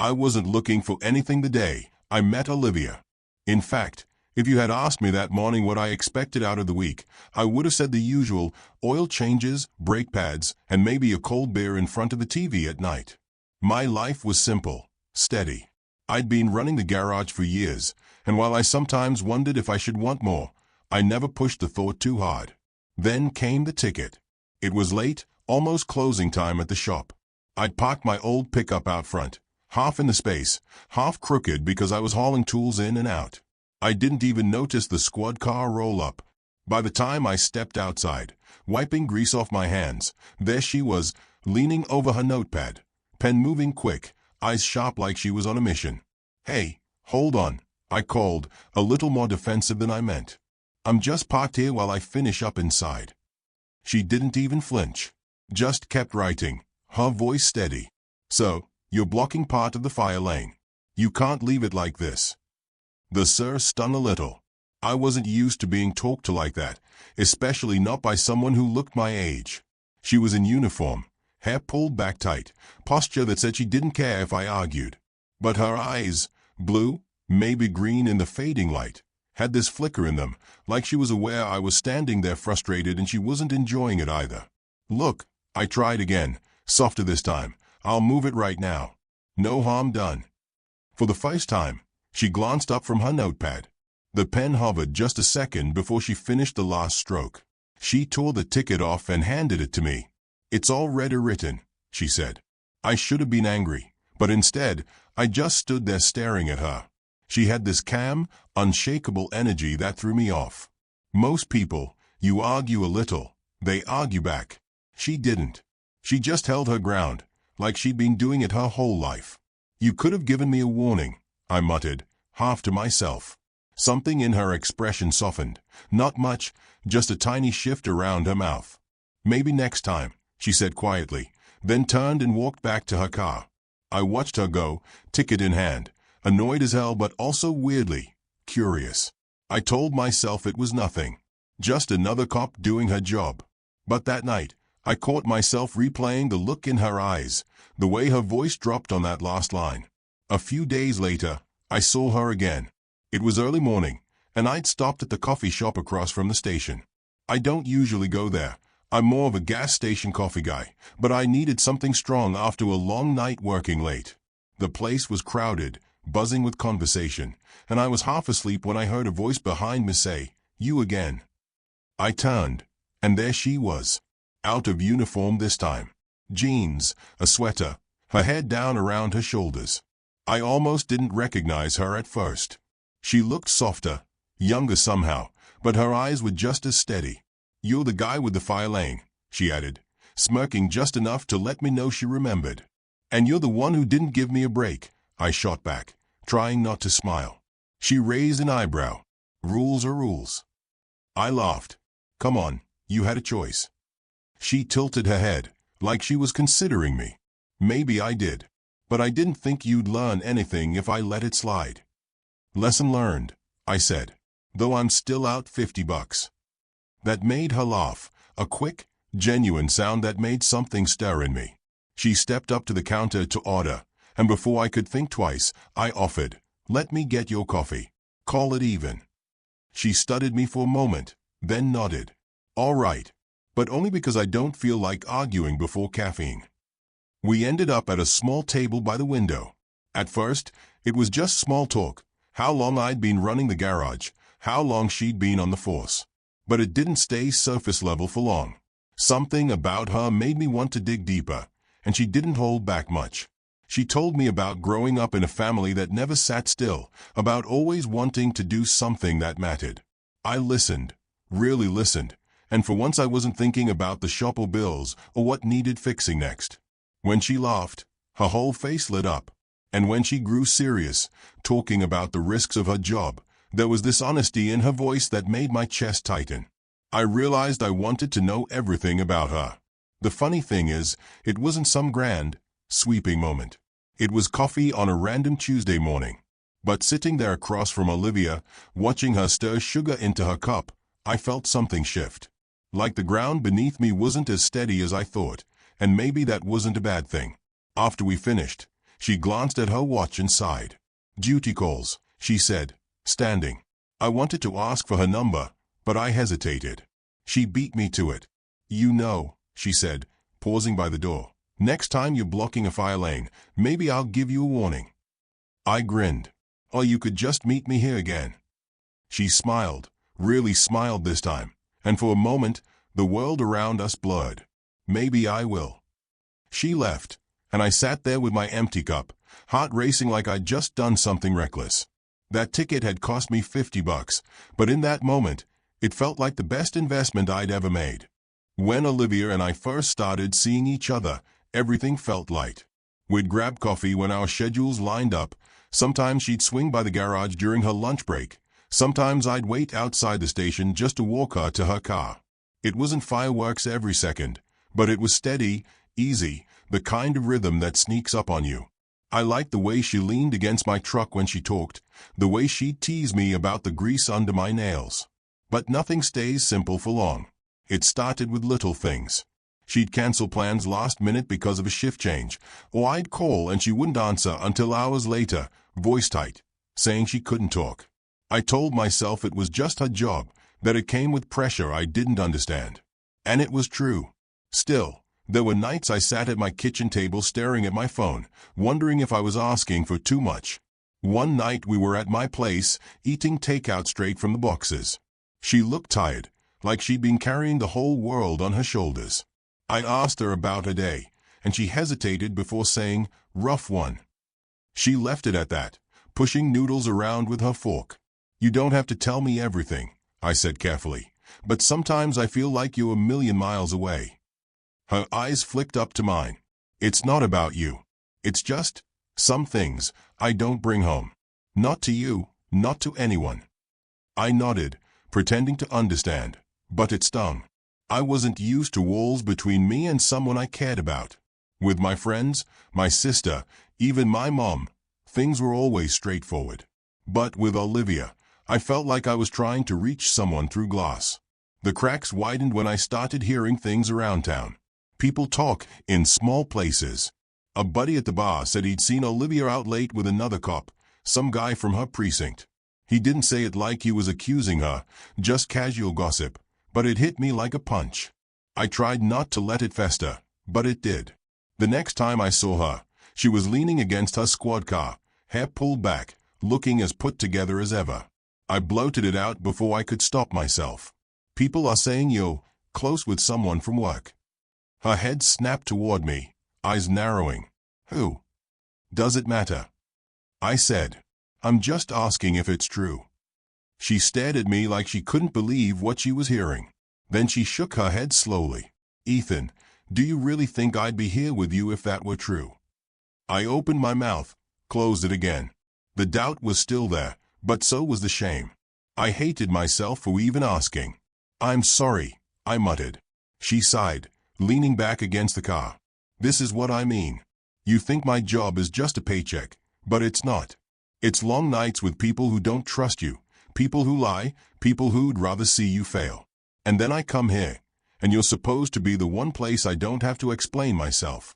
I wasn't looking for anything the day I met Olivia. In fact, if you had asked me that morning what I expected out of the week, I would have said the usual: oil changes, brake pads, and maybe a cold beer in front of the TV at night. My life was simple, steady. I'd been running the garage for years, and while I sometimes wondered if I should want more, I never pushed the thought too hard. Then came the ticket. It was late, almost closing time at the shop. I'd parked my old pickup out front, half in the space, half crooked because I was hauling tools in and out. I didn't even notice the squad car roll up. By the time I stepped outside, wiping grease off my hands, there she was, leaning over her notepad, pen moving quick, eyes sharp like she was on a mission. "Hey, hold on," I called, a little more defensive than I meant. "I'm just parked here while I finish up inside." She didn't even flinch, just kept writing, her voice steady. "So, you're blocking part of the fire lane. You can't leave it like this." The "sir" stung a little. I wasn't used to being talked to like that, especially not by someone who looked my age. She was in uniform, hair pulled back tight, posture that said she didn't care if I argued. But her eyes, blue, maybe green in the fading light, had this flicker in them, like she was aware I was standing there frustrated and she wasn't enjoying it either. "Look," I tried again, softer this time. "I'll move it right now. No harm done." For the first time, she glanced up from her notepad. The pen hovered just a second before she finished the last stroke. She tore the ticket off and handed it to me. "It's already written," she said. I should have been angry, but instead, I just stood there staring at her. She had this calm, unshakable energy that threw me off. Most people, you argue a little, they argue back. She didn't. She just held her ground, like she'd been doing it her whole life. "You could have given me a warning," I muttered, half to myself. Something in her expression softened. Not much, just a tiny shift around her mouth. "Maybe next time," she said quietly, then turned and walked back to her car. I watched her go, ticket in hand, annoyed as hell but also weirdly curious. I told myself it was nothing, just another cop doing her job. But that night, I caught myself replaying the look in her eyes, the way her voice dropped on that last line. A few days later, I saw her again. It was early morning, and I'd stopped at the coffee shop across from the station. I don't usually go there. I'm more of a gas station coffee guy, but I needed something strong after a long night working late. The place was crowded, buzzing with conversation, and I was half asleep when I heard a voice behind me say, "You again." I turned, and there she was, out of uniform this time. Jeans, a sweater, her head down around her shoulders. I almost didn't recognize her at first. She looked softer, younger somehow, but her eyes were just as steady. "You're the guy with the fire lane," she added, smirking just enough to let me know she remembered. "And you're the one who didn't give me a break," I shot back, trying not to smile. She raised an eyebrow. "Rules are rules." I laughed. "Come on, you had a choice." She tilted her head, like she was considering me. "Maybe I did. But I didn't think you'd learn anything if I let it slide." "Lesson learned," I said, "though I'm still out $50. That made her laugh, a quick, genuine sound that made something stir in me. She stepped up to the counter to order, and before I could think twice, I offered, "Let me get your coffee. Call it even." She studied me for a moment, then nodded. "All right, but only because I don't feel like arguing before caffeine." We ended up at a small table by the window. At first, it was just small talk, how long I'd been running the garage, how long she'd been on the force. But it didn't stay surface level for long. Something about her made me want to dig deeper, and she didn't hold back much. She told me about growing up in a family that never sat still, about always wanting to do something that mattered. I listened, really listened, and for once I wasn't thinking about the shop or bills or what needed fixing next. When she laughed, her whole face lit up, and when she grew serious, talking about the risks of her job, there was this honesty in her voice that made my chest tighten. I realized I wanted to know everything about her. The funny thing is, it wasn't some grand, sweeping moment. It was coffee on a random Tuesday morning. But sitting there across from Olivia, watching her stir sugar into her cup, I felt something shift. Like the ground beneath me wasn't as steady as I thought, and maybe that wasn't a bad thing. After we finished, She glanced at her watch and sighed. "Duty calls," she said, standing. I wanted to ask for her number, but I hesitated. She beat me to it. "You know," she said, pausing by the door, "next time you're blocking a fire lane, maybe I'll give you a warning." I grinned. "Or you could just meet me here again." She smiled, really smiled this time, and for a moment, the world around us blurred. "Maybe I will." She left, and I sat there with my empty cup, heart racing like I'd just done something reckless. That ticket had cost me $50, but in that moment, it felt like the best investment I'd ever made. When Olivia and I first started seeing each other, everything felt light. We'd grab coffee when our schedules lined up. Sometimes she'd swing by the garage during her lunch break. Sometimes I'd wait outside the station just to walk her to her car. It wasn't fireworks every second, but it was steady, easy, the kind of rhythm that sneaks up on you. I liked the way she leaned against my truck when she talked, the way she'd tease me about the grease under my nails. But nothing stays simple for long. It started with little things. She'd cancel plans last minute because of a shift change, or I'd call and she wouldn't answer until hours later, voice tight, saying she couldn't talk. I told myself it was just her job, that it came with pressure I didn't understand. And it was true. Still, there were nights I sat at my kitchen table staring at my phone, wondering if I was asking for too much. One night we were at my place, eating takeout straight from the boxes. She looked tired, like she'd been carrying the whole world on her shoulders. I asked her about her day, and she hesitated before saying, "Rough one." She left it at that, pushing noodles around with her fork. "You don't have to tell me everything," I said carefully, "but sometimes I feel like you're a million miles away." Her eyes flicked up to mine. "It's not about you. It's just, some things I don't bring home. Not to you, not to anyone." I nodded, pretending to understand, but it stung. I wasn't used to walls between me and someone I cared about. With my friends, my sister, even my mom, things were always straightforward. But with Olivia, I felt like I was trying to reach someone through glass. The cracks widened when I started hearing things around town. People talk in small places. A buddy at the bar said he'd seen Olivia out late with another cop, some guy from her precinct. He didn't say it like he was accusing her, just casual gossip, but it hit me like a punch. I tried not to let it fester, but it did. The next time I saw her, she was leaning against her squad car, hair pulled back, looking as put together as ever. I bloated it out before I could stop myself. "People are saying you're close with someone from work." Her head snapped toward me, eyes narrowing. "Who? Does it matter?" I said. "I'm just asking if it's true." She stared at me like she couldn't believe what she was hearing. Then she shook her head slowly. "Ethan, do you really think I'd be here with you if that were true?" I opened my mouth, closed it again. The doubt was still there, but so was the shame. I hated myself for even asking. "I'm sorry," I muttered. She sighed, leaning back against the car. "This is what I mean. You think my job is just a paycheck, but it's not. It's long nights with people who don't trust you, people who lie, people who'd rather see you fail. And then I come here, and you're supposed to be the one place I don't have to explain myself."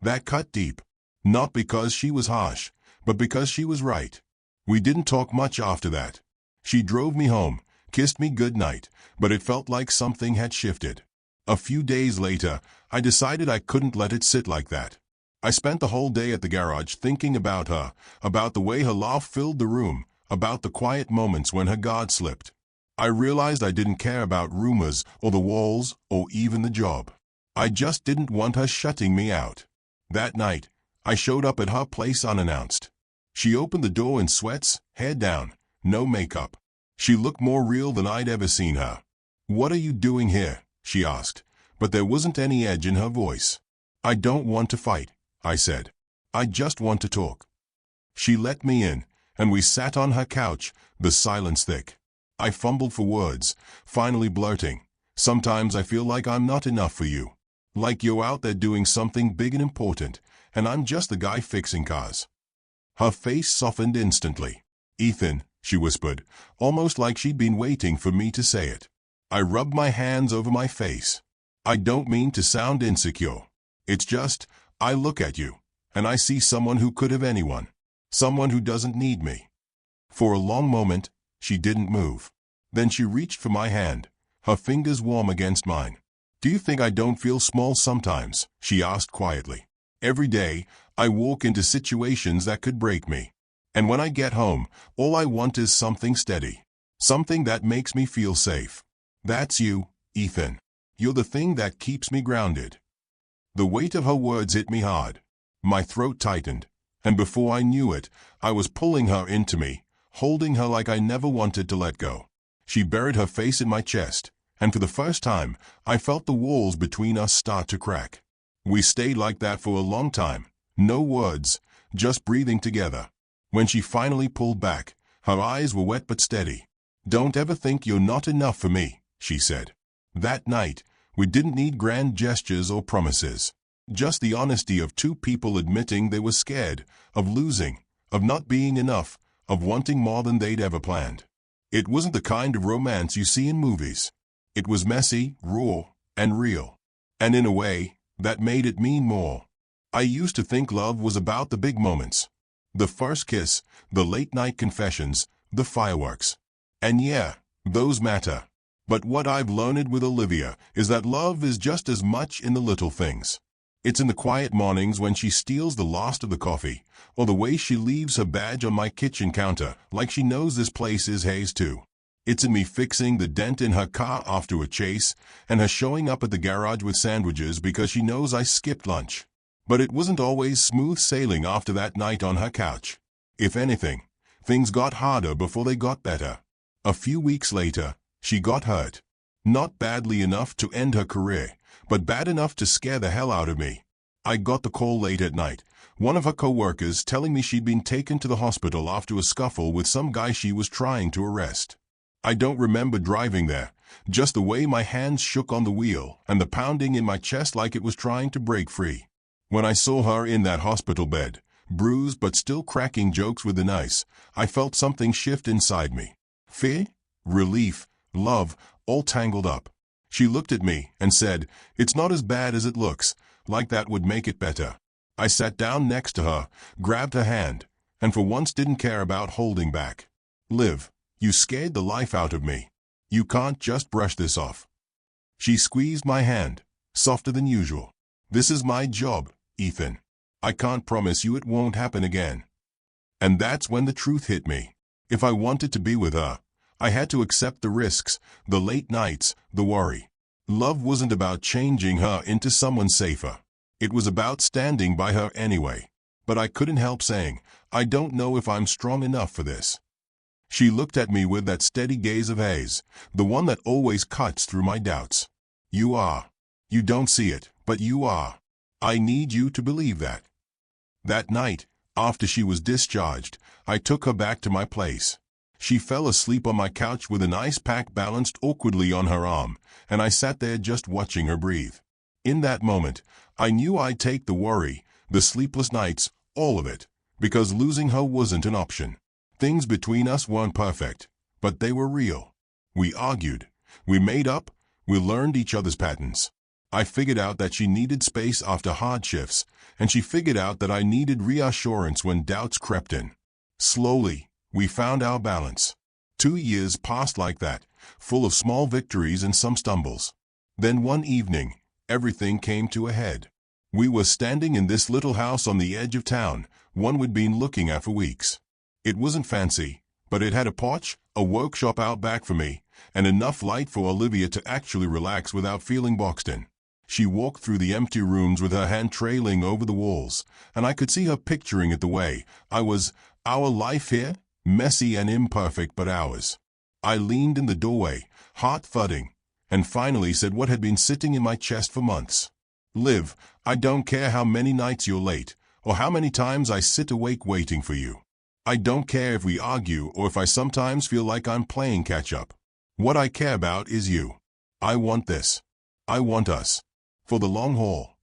That cut deep. Not because she was harsh, but because she was right. We didn't talk much after that. She drove me home, kissed me goodnight, but it felt like something had shifted. A few days later, I decided I couldn't let it sit like that. I spent the whole day at the garage thinking about her, about the way her laugh filled the room, about the quiet moments when her guard slipped. I realized I didn't care about rumors or the walls or even the job. I just didn't want her shutting me out. That night, I showed up at her place unannounced. She opened the door in sweats, hair down, no makeup. She looked more real than I'd ever seen her. "What are you doing here?" she asked, but there wasn't any edge in her voice. "I don't want to fight," I said. "I just want to talk." She let me in, and we sat on her couch, the silence thick. I fumbled for words, finally blurting, "Sometimes I feel like I'm not enough for you. Like you're out there doing something big and important, and I'm just the guy fixing cars." Her face softened instantly. "Ethan," she whispered, almost like she'd been waiting for me to say it. I rubbed my hands over my face. "I don't mean to sound insecure. It's just, I look at you, and I see someone who could have anyone. Someone who doesn't need me. For a long moment, she didn't move. Then she reached for my hand, her fingers warm against mine. "Do you think I don't feel small sometimes?" she asked quietly. "Every day, I walk into situations that could break me. And when I get home, all I want is something steady. Something that makes me feel safe. That's you, Ethan. You're the thing that keeps me grounded." The weight of her words hit me hard. My throat tightened, and before I knew it, I was pulling her into me, holding her like I never wanted to let go. She buried her face in my chest, and for the first time, I felt the walls between us start to crack. We stayed like that for a long time, no words, just breathing together. When she finally pulled back, her eyes were wet but steady. "Don't ever think you're not enough for me," she said. That night, we didn't need grand gestures or promises. Just the honesty of two people admitting they were scared, of losing, of not being enough, of wanting more than they'd ever planned. It wasn't the kind of romance you see in movies. It was messy, raw, and real. And in a way, that made it mean more. I used to think love was about the big moments. The first kiss, the late-night confessions, the fireworks. And yeah, those matter. But what I've learned with Olivia is that love is just as much in the little things. It's in the quiet mornings when she steals the last of the coffee, or the way she leaves her badge on my kitchen counter like she knows this place is hers too. It's in me fixing the dent in her car after a chase, and her showing up at the garage with sandwiches because she knows I skipped lunch. But it wasn't always smooth sailing after that night on her couch. If anything, things got harder before they got better. A few weeks later, she got hurt. Not badly enough to end her career, but bad enough to scare the hell out of me. I got the call late at night, one of her co-workers telling me she'd been taken to the hospital after a scuffle with some guy she was trying to arrest. I don't remember driving there, just the way my hands shook on the wheel and the pounding in my chest like it was trying to break free. When I saw her in that hospital bed, bruised but still cracking jokes with the nice, I felt something shift inside me. Fear, relief, love, all tangled up. She looked at me and said, "It's not as bad as it looks, like that would make it better." I sat down next to her, grabbed her hand, and for once didn't care about holding back. "Liv, you scared the life out of me. You can't just brush this off." She squeezed my hand, softer than usual. "This is my job, Ethan. I can't promise you it won't happen again." And that's when the truth hit me. If I wanted to be with her, I had to accept the risks, the late nights, the worry. Love wasn't about changing her into someone safer. It was about standing by her anyway. But I couldn't help saying, "I don't know if I'm strong enough for this." She looked at me with that steady gaze of hers, the one that always cuts through my doubts. "You are. You don't see it, but you are. I need you to believe that." That night, after she was discharged, I took her back to my place. She fell asleep on my couch with an ice pack balanced awkwardly on her arm, and I sat there just watching her breathe. In that moment, I knew I'd take the worry, the sleepless nights, all of it, because losing her wasn't an option. Things between us weren't perfect, but they were real. We argued, we made up, we learned each other's patterns. I figured out that she needed space after hard shifts, and she figured out that I needed reassurance when doubts crept in. Slowly, we found our balance. 2 years passed like that, full of small victories and some stumbles. Then one evening, everything came to a head. We were standing in this little house on the edge of town, one we'd been looking at for weeks. It wasn't fancy, but it had a porch, a workshop out back for me, and enough light for Olivia to actually relax without feeling boxed in. She walked through the empty rooms with her hand trailing over the walls, and I could see her picturing it the way I was. Our life here? Messy and imperfect, but ours. I leaned in the doorway, heart thudding, and finally said what had been sitting in my chest for months. "Liv, I don't care how many nights you're late, or how many times I sit awake waiting for you. I don't care if we argue or if I sometimes feel like I'm playing catch-up. What I care about is you. I want this. I want us. For the long haul."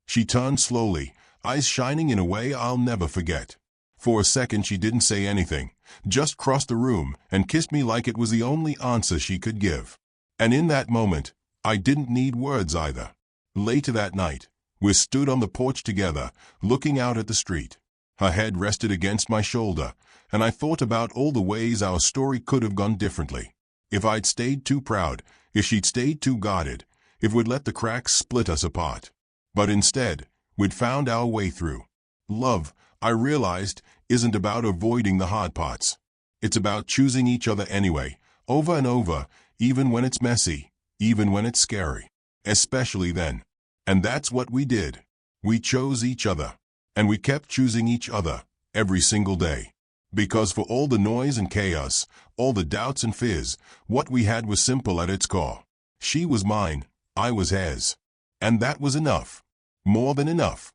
She turned slowly, eyes shining in a way I'll never forget. For a second she didn't say anything, just crossed the room and kissed me like it was the only answer she could give. And in that moment, I didn't need words either. Later that night, We stood on the porch together, looking out at the street. Her head rested against my shoulder, and I thought about all the ways our story could have gone differently. If I'd stayed too proud, if she'd stayed too guarded, if we'd let the cracks split us apart. But instead, we'd found our way through. Love, I realized, isn't about avoiding the hard parts. It's about choosing each other anyway, over and over, even when it's messy, even when it's scary. Especially then. And that's what we did. We chose each other. And we kept choosing each other, every single day. Because for all the noise and chaos, all the doubts and fears, what we had was simple at its core. She was mine, I was hers. And that was enough. More than enough.